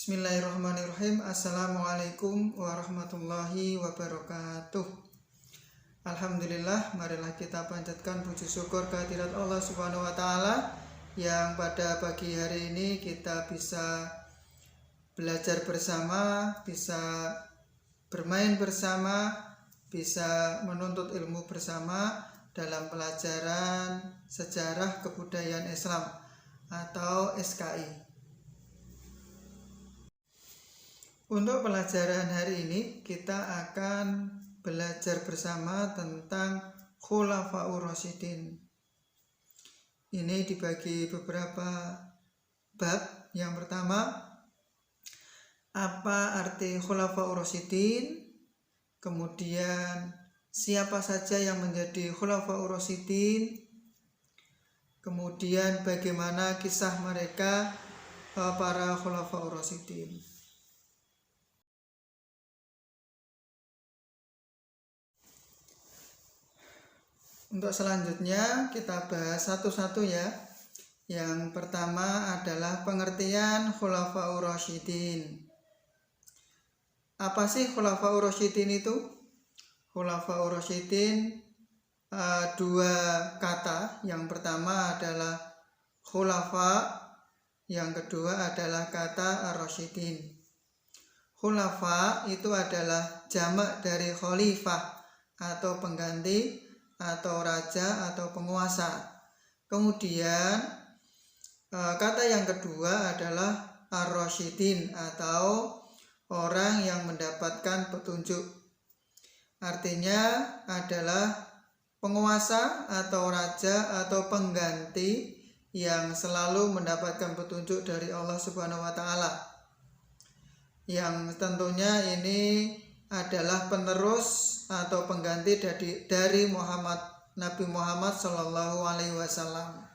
Bismillahirrahmanirrahim. Assalamualaikum warahmatullahi wabarakatuh. Alhamdulillah, marilah kita panjatkan puji syukur kehadirat Allah Subhanahu wa taala yang pada pagi hari ini kita bisa belajar bersama, bisa bermain bersama, bisa menuntut ilmu bersama dalam pelajaran Sejarah Kebudayaan Islam atau SKI. Untuk pelajaran hari ini kita akan belajar bersama tentang Khulafaur Rasyidin. Ini dibagi beberapa bab. Yang pertama, apa arti Khulafaur Rasyidin? Kemudian siapa saja yang menjadi Khulafaur Rasyidin? Kemudian bagaimana kisah mereka para Khulafaur Rasyidin. Untuk selanjutnya kita bahas satu-satu ya. Yang pertama adalah pengertian Khulafaur Rasyidin. Apa sih Khulafaur Rasyidin itu? Khulafaur Rasyidin dua kata. Yang pertama adalah khulafa, yang kedua adalah kata ar-rasyidin. Khulafa itu adalah jamak dari khalifah atau pengganti atau raja atau penguasa. Kemudian kata yang kedua adalah ar-rasyidin atau orang yang mendapatkan petunjuk. Artinya adalah penguasa atau raja atau pengganti yang selalu mendapatkan petunjuk dari Allah Subhanahu wa taala. Yang tentunya ini adalah penerus atau pengganti dari Nabi Muhammad Shallallahu Alaihi Wasallam.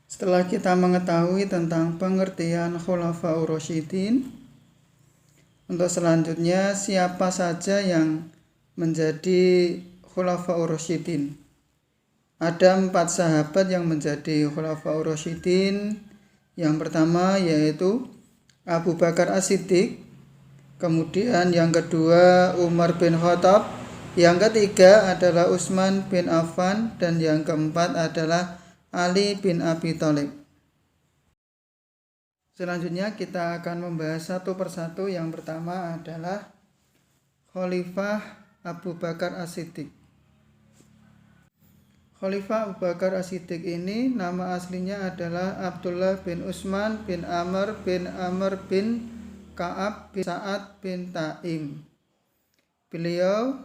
Setelah kita mengetahui tentang pengertian Khulafaur Rasyidin, untuk selanjutnya siapa saja yang menjadi Khulafaur Rasyidin. Ada 4 sahabat yang menjadi Khulafaur Rasyidin. Yang pertama yaitu Abu Bakar As-Siddiq, kemudian yang kedua Umar bin Khattab, yang ketiga adalah Utsman bin Affan, dan yang keempat adalah Ali bin Abi Thalib. Selanjutnya kita akan membahas satu persatu. Yang pertama adalah Khalifah Abu Bakar As-Siddiq. Khalifah Abu Bakar As-Siddiq ini nama aslinya adalah Abdullah bin Utsman bin Amr bin Ka'ab bin Sa'ad bin Taim. Beliau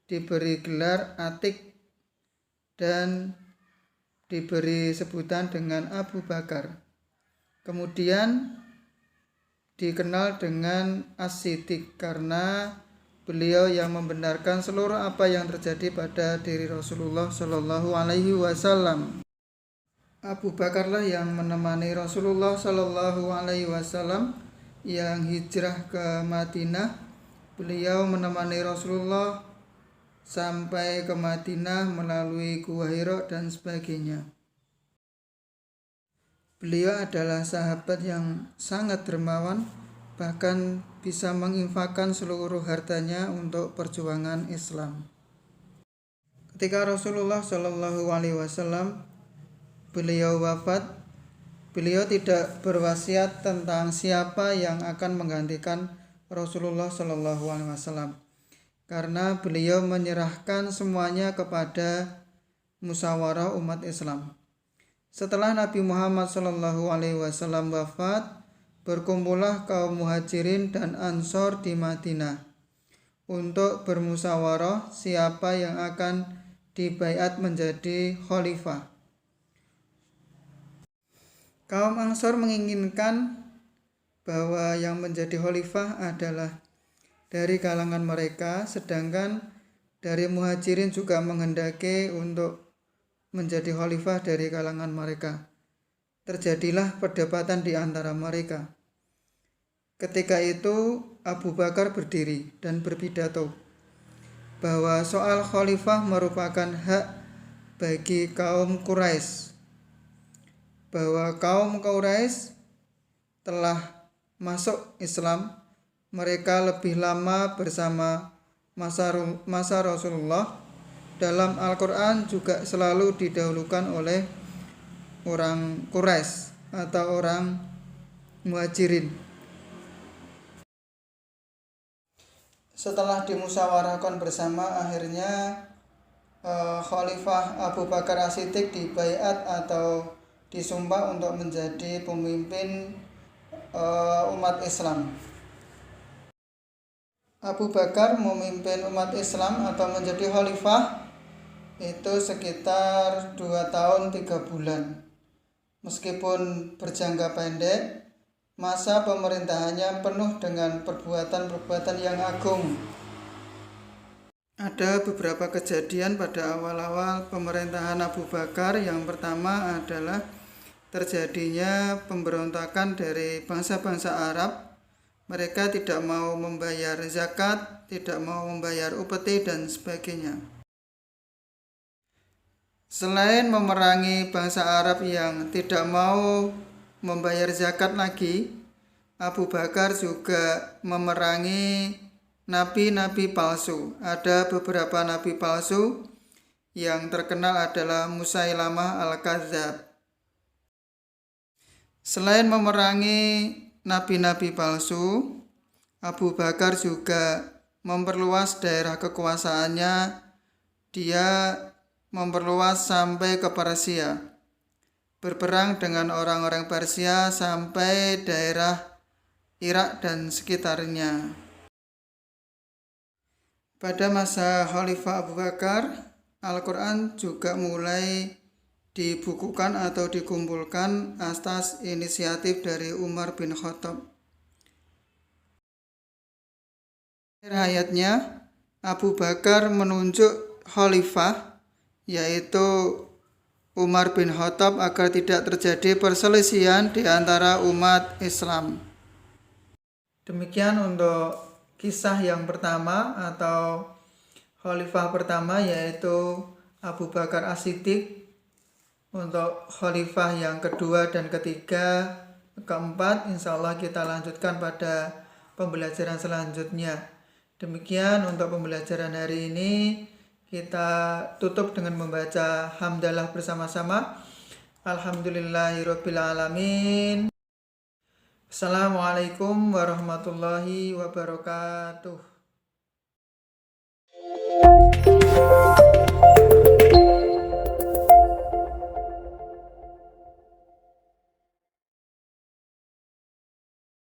diberi gelar Atik dan diberi sebutan dengan Abu Bakar. Kemudian dikenal dengan As-Siddiq karena beliau yang membenarkan seluruh apa yang terjadi pada diri Rasulullah Shallallahu Alaihi Wasallam. Abu Bakarlah yang menemani Rasulullah Shallallahu Alaihi Wasallam yang hijrah ke Madinah. Beliau menemani Rasulullah sampai ke Madinah melalui Gua Hira dan sebagainya. Beliau adalah sahabat yang sangat dermawan, bahkan bisa menginfakkan seluruh hartanya untuk perjuangan Islam. Ketika Rasulullah Shallallahu Alaihi Wasallam beliau wafat, beliau tidak berwasiat tentang siapa yang akan menggantikan Rasulullah Shallallahu Alaihi Wasallam, karena beliau menyerahkan semuanya kepada musyawarah umat Islam. Setelah Nabi Muhammad Shallallahu Alaihi Wasallam wafat, berkumpullah kaum Muhajirin dan Ansor di Madinah untuk bermusyawarah siapa yang akan dibaiat menjadi khalifah. Kaum Ansor menginginkan bahwa yang menjadi khalifah adalah dari kalangan mereka, sedangkan dari Muhajirin juga menghendaki untuk menjadi khalifah dari kalangan mereka. Terjadilah perdebatan di antara mereka. Ketika itu Abu Bakar berdiri dan berpidato bahwa soal khalifah merupakan hak bagi kaum Quraisy. bahwa kaum Quraisy telah masuk Islam. Mereka lebih lama bersama masa Rasulullah. Dalam Al-Quran juga selalu didahulukan oleh orang Quraisy atau orang Muhajirin. Setelah dimusyawarahkan bersama, akhirnya Khalifah Abu Bakar As-Siddiq dibaiat atau disumpah untuk menjadi pemimpin umat Islam. Abu Bakar memimpin umat Islam atau menjadi khalifah itu sekitar 2 tahun 3 bulan. Meskipun berjangka pendek, masa pemerintahannya penuh dengan perbuatan-perbuatan yang agung. Ada beberapa kejadian pada awal-awal pemerintahan Abu Bakar. Yang pertama adalah terjadinya pemberontakan dari bangsa-bangsa Arab. Mereka tidak mau membayar zakat, tidak mau membayar upeti, dan sebagainya. Selain memerangi bangsa Arab yang tidak mau membayar zakat lagi, Abu Bakar juga memerangi nabi-nabi palsu. Ada beberapa nabi palsu, yang terkenal adalah Musailamah Al-Kadzab. Selain memerangi nabi-nabi palsu, Abu Bakar juga memperluas daerah kekuasaannya. Dia memperluas sampai ke Persia, berperang dengan orang-orang Persia sampai daerah Irak dan sekitarnya. Pada masa Khalifah Abu Bakar, Al-Quran juga mulai dibukukan atau dikumpulkan atas inisiatif dari Umar bin Khattab. Akhir hayatnya, Abu Bakar menunjuk khalifah, yaitu Umar bin Khattab, agar tidak terjadi perselisihan di antara umat Islam. Demikian untuk kisah yang pertama atau khalifah pertama, yaitu Abu Bakar As-Siddiq. Untuk khalifah yang kedua dan ketiga, keempat, insya Allah kita lanjutkan pada pembelajaran selanjutnya. Demikian untuk pembelajaran hari ini. Kita tutup dengan membaca hamdalah bersama-sama. Alhamdulillahirabbil alamin. Assalamualaikum warahmatullahi wabarakatuh.